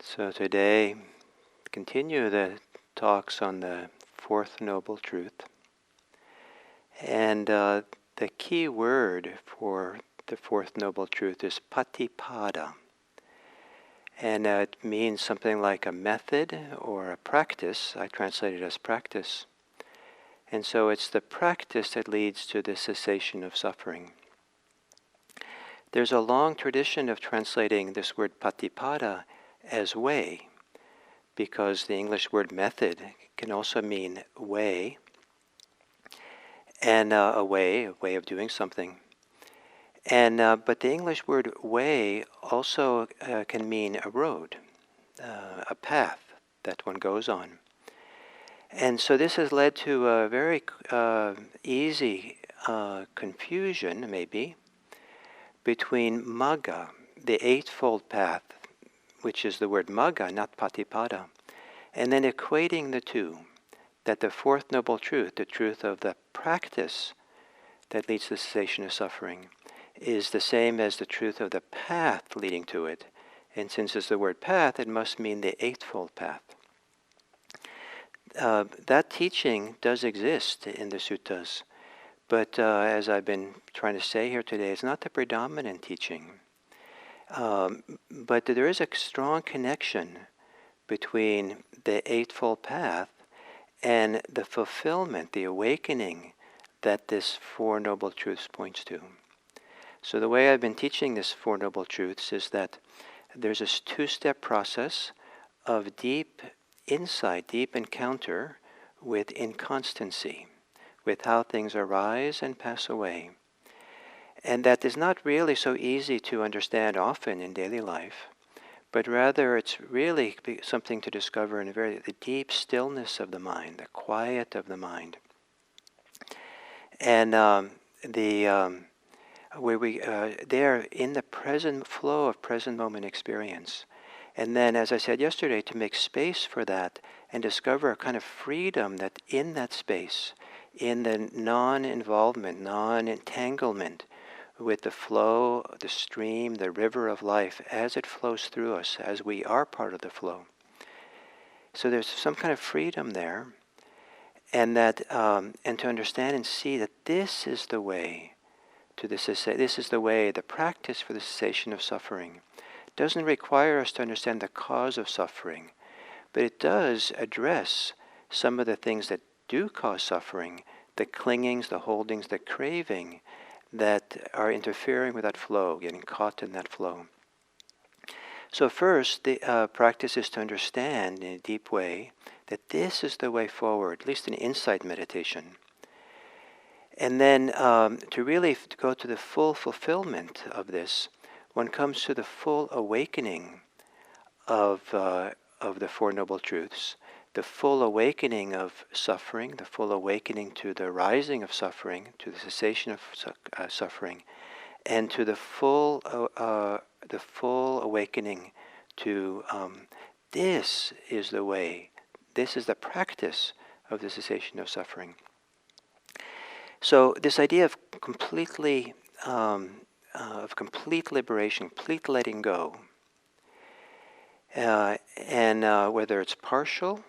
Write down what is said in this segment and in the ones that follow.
So today, continue the talks on the Fourth Noble Truth. And the key word for the Fourth Noble Truth is Patipada. And it means something like a method or a practice. I translate it as practice. And so it's the practice that leads to the cessation of suffering. There's a long tradition of translating this word Patipada as way, because the English word method can also mean way, and a way of doing something. And but the English word way also can mean a road, a path that one goes on. And so this has led to a very easy confusion, maybe, between Magga, the Eightfold Path, which is the word Magga, not Patipada, and then equating the two, that the Fourth Noble Truth, the truth of the practice that leads to the cessation of suffering, is the same as the truth of the path leading to it. And since it's the word path, it must mean the Eightfold Path. That teaching does exist in the suttas, but as I've been trying to say here today, it's not the predominant teaching. But there is a strong connection between the Eightfold Path and the fulfillment, the awakening that this Four Noble Truths points to. So the way I've been teaching this Four Noble Truths is that there's a two-step process of deep insight, deep encounter with inconstancy, with how things arise and pass away. And that is not really so easy to understand often in daily life, but rather it's really something to discover in the deep stillness of the mind, the quiet of the mind. And where we there in the present flow of present moment experience. And then, as I said yesterday, to make space for that and discover a kind of freedom that in that space, in the non-involvement, non-entanglement with the flow, the stream, the river of life as it flows through us, as we are part of the flow. So there's some kind of freedom there, and that, and to understand and see that this is the way to this is the way, the practice for the cessation of suffering. It doesn't require us to understand the cause of suffering, but it does address some of the things that do cause suffering, the clingings, the holdings, the craving that are interfering with that flow, getting caught in that flow. So first, the practice is to understand in a deep way that this is the way forward, at least in insight meditation. And then to really go to the full fulfillment of this, one comes to the full awakening of the Four Noble Truths, the full awakening of suffering, the full awakening to the rising of suffering, to the cessation of suffering, and to the full awakening to this is the way, this is the practice of the cessation of suffering. So this idea of complete liberation, complete letting go, and whether it's partial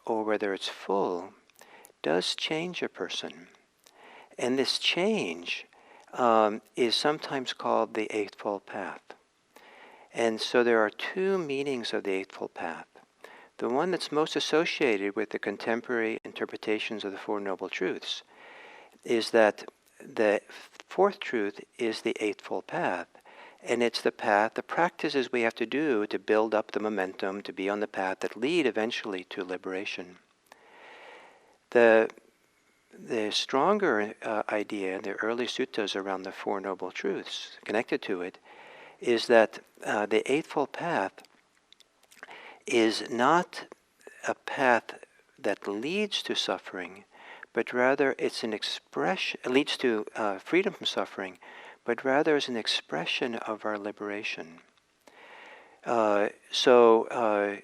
or whether it's full, does change a person. And this change is sometimes called the Eightfold Path. And so there are two meanings of the Eightfold Path. The one that's most associated with the contemporary interpretations of the Four Noble Truths is that the fourth truth is the Eightfold Path, and it's the path, the practices we have to do to build up the momentum, to be on the path that lead eventually to liberation. The stronger idea in the early suttas around the Four Noble Truths connected to it is that the Eightfold Path is not a path that leads to suffering, but rather it's an expression, it leads to freedom from suffering, but rather is an expression of our liberation. So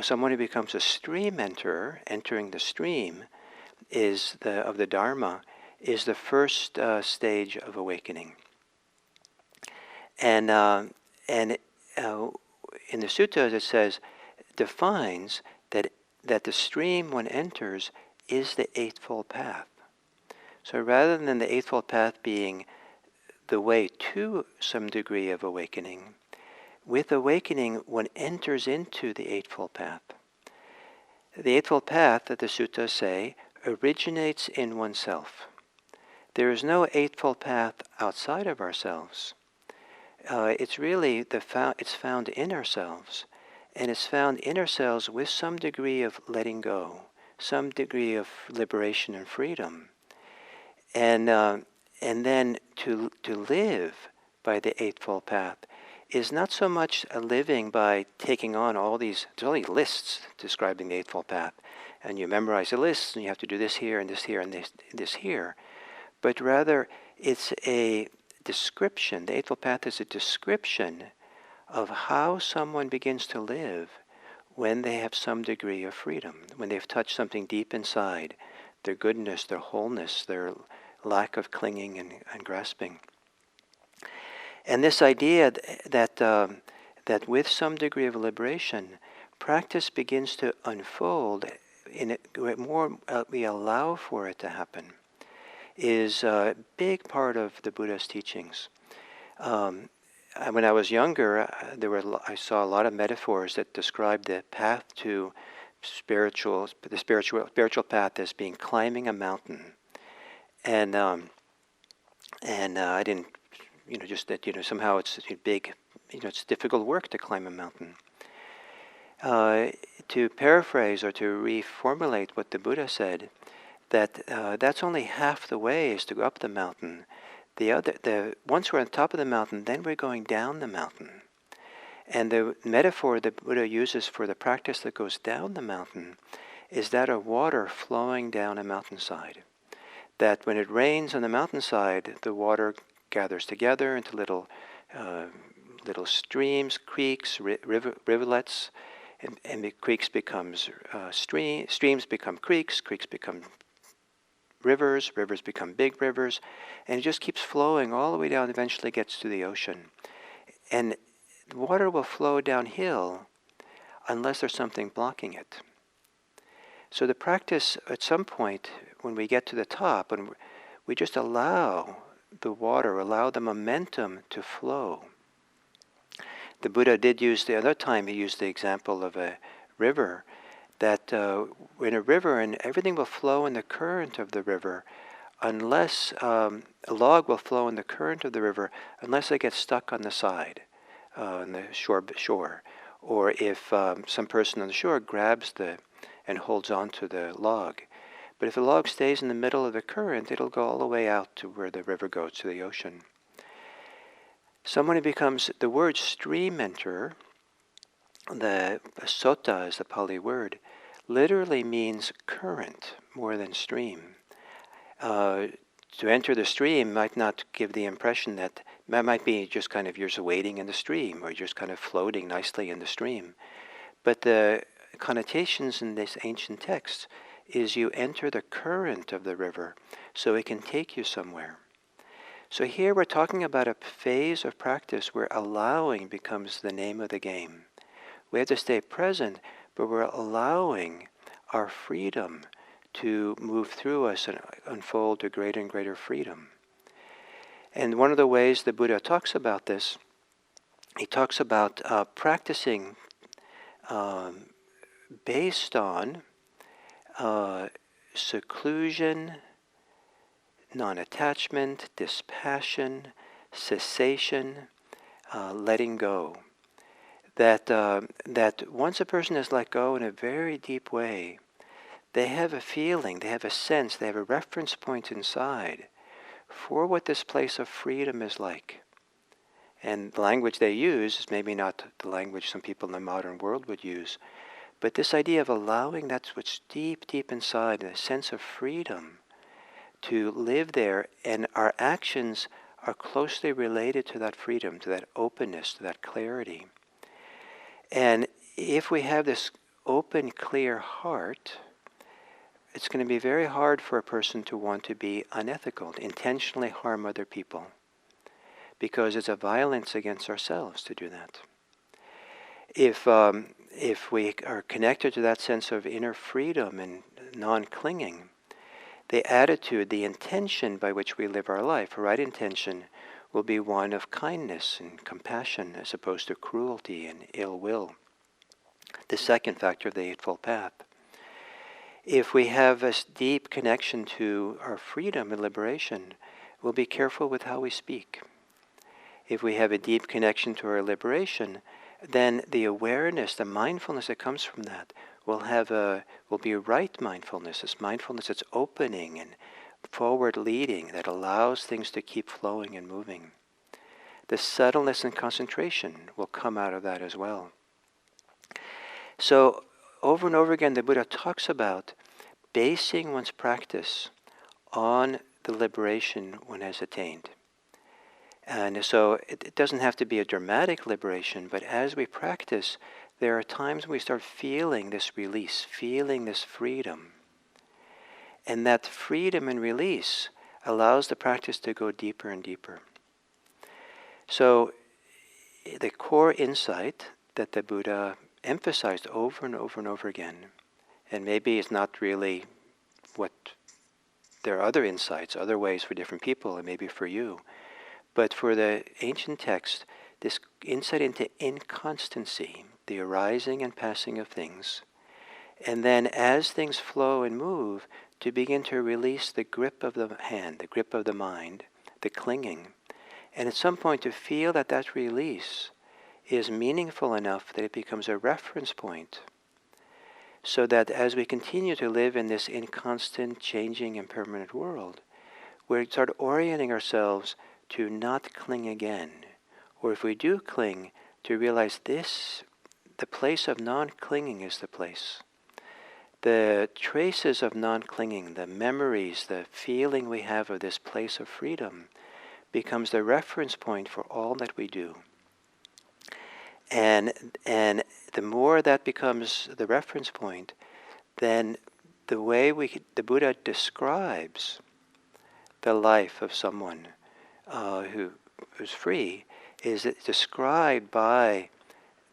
someone who becomes a stream enterer, entering the stream, of the Dharma, is the first stage of awakening. And in in the suttas it says, defines that the stream one enters is the Eightfold Path. So rather than the Eightfold Path being the way to some degree of awakening, with awakening one enters into the Eightfold Path. The Eightfold Path, that the suttas say, originates in oneself. There is no Eightfold Path outside of ourselves. It's really it's found in ourselves, and it's found in ourselves with some degree of letting go, some degree of liberation and freedom, and then to live by the Eightfold Path is not so much a living by taking on all these. There's only lists describing the Eightfold Path, and you memorize the lists, and you have to do this here and this here and this here, but rather it's a description. The Eightfold Path is a description of how someone begins to live when they have some degree of freedom, when they've touched something deep inside, their goodness, their wholeness, their lack of clinging and grasping. And this idea that with some degree of liberation, practice begins to unfold in it more. We allow for it to happen. Is a big part of the Buddha's teachings. When I was younger, I saw a lot of metaphors that described the path to spiritual path as being climbing a mountain, and I didn't, just that somehow it's big, it's difficult work to climb a mountain. To paraphrase or to reformulate what the Buddha said, that's only half the way is to go up the mountain. Once we're on top of the mountain, then we're going down the mountain. And the metaphor the Buddha uses for the practice that goes down the mountain is that of water flowing down a mountainside. That when it rains on the mountainside, the water gathers together into little streams, creeks, rivulets, and the creeks becomes streams become creeks become rivers become big rivers, and it just keeps flowing all the way down, eventually gets to the ocean. And the water will flow downhill unless there's something blocking it. So the practice, at some point, when we get to the top, and we just allow the water, allow the momentum to flow. The Buddha did use, the other time he used the example of a river, that in a river, and everything will flow in the current of the river, unless a log will flow in the current of the river, unless it gets stuck on the side, on the shore, or if some person on the shore grabs and holds on to the log. But if the log stays in the middle of the current, it'll go all the way out to where the river goes, to the ocean. Someone who becomes, the word stream enter, the sota is the Pali word, literally means current more than stream. To enter the stream might not give the impression that might be just kind of you're just wading in the stream, or you're just kind of floating nicely in the stream. But the connotations in this ancient text is you enter the current of the river so it can take you somewhere. So here we're talking about a phase of practice where allowing becomes the name of the game. We have to stay present, but we're allowing our freedom to move through us and unfold to greater and greater freedom. And one of the ways the Buddha talks about this, he talks about practicing based on seclusion, non-attachment, dispassion, cessation, letting go. That once a person has let go in a very deep way, they have a feeling, they have a sense, they have a reference point inside for what this place of freedom is like. And the language they use is maybe not the language some people in the modern world would use, but this idea of allowing that's what's deep, deep inside, a sense of freedom to live there, and our actions are closely related to that freedom, to that openness, to that clarity. And if we have this open, clear heart, it's going to be very hard for a person to want to be unethical, to intentionally harm other people, because it's a violence against ourselves to do that. If we are connected to that sense of inner freedom and non-clinging, the attitude, the intention by which we live our life, right intention, will be one of kindness and compassion as opposed to cruelty and ill will. The second factor of the Eightfold Path. If we have this deep connection to our freedom and liberation, we'll be careful with how we speak. If we have a deep connection to our liberation, then the awareness, the mindfulness that comes from that will be right mindfulness. It's mindfulness that's opening and forward leading, that allows things to keep flowing and moving. The subtleness and concentration will come out of that as well. So over and over again, the Buddha talks about basing one's practice on the liberation one has attained. And so it doesn't have to be a dramatic liberation, but as we practice, there are times when we start feeling this release, feeling this freedom. And that freedom and release allows the practice to go deeper and deeper. So the core insight that the Buddha emphasized over and over and over again, and maybe it's not really what, there are other insights, other ways for different people, and maybe for you, but for the ancient text, this insight into inconstancy, the arising and passing of things, and then as things flow and move, to begin to release the grip of the hand, the grip of the mind, the clinging, and at some point to feel that that release is meaningful enough that it becomes a reference point, so that as we continue to live in this inconstant, changing, impermanent world, we start orienting ourselves to not cling again. Or if we do cling, to realize the place of non-clinging is the place. The traces of non-clinging, the memories, the feeling we have of this place of freedom becomes the reference point for all that we do. And the more that becomes the reference point, then the way the Buddha describes the life of someone who's free is described by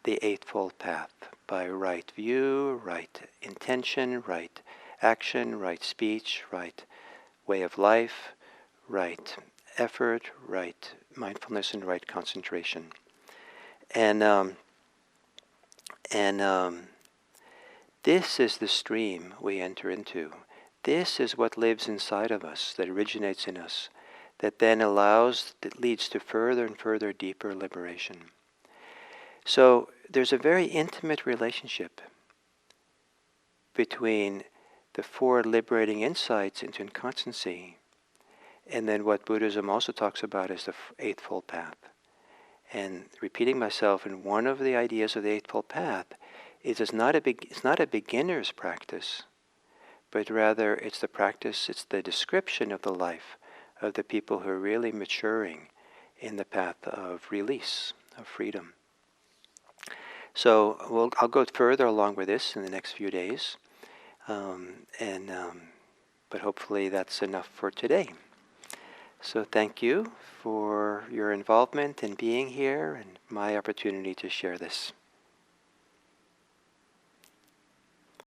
the Eightfold Path, by right view, right intention, right action, right speech, right way of life, right effort, right mindfulness, and right concentration. And this is the stream we enter into. This is what lives inside of us, that originates in us, that then that leads to further and further deeper liberation. So there's a very intimate relationship between the four liberating insights into inconstancy and then what Buddhism also talks about as the Eightfold Path. And repeating myself, and one of the ideas of the Eightfold Path is it's not a beginner's practice, but rather it's the description of the life of the people who are really maturing in the path of release, of freedom. So I'll go further along with this in the next few days, but hopefully that's enough for today. So thank you for your involvement in being here and my opportunity to share this.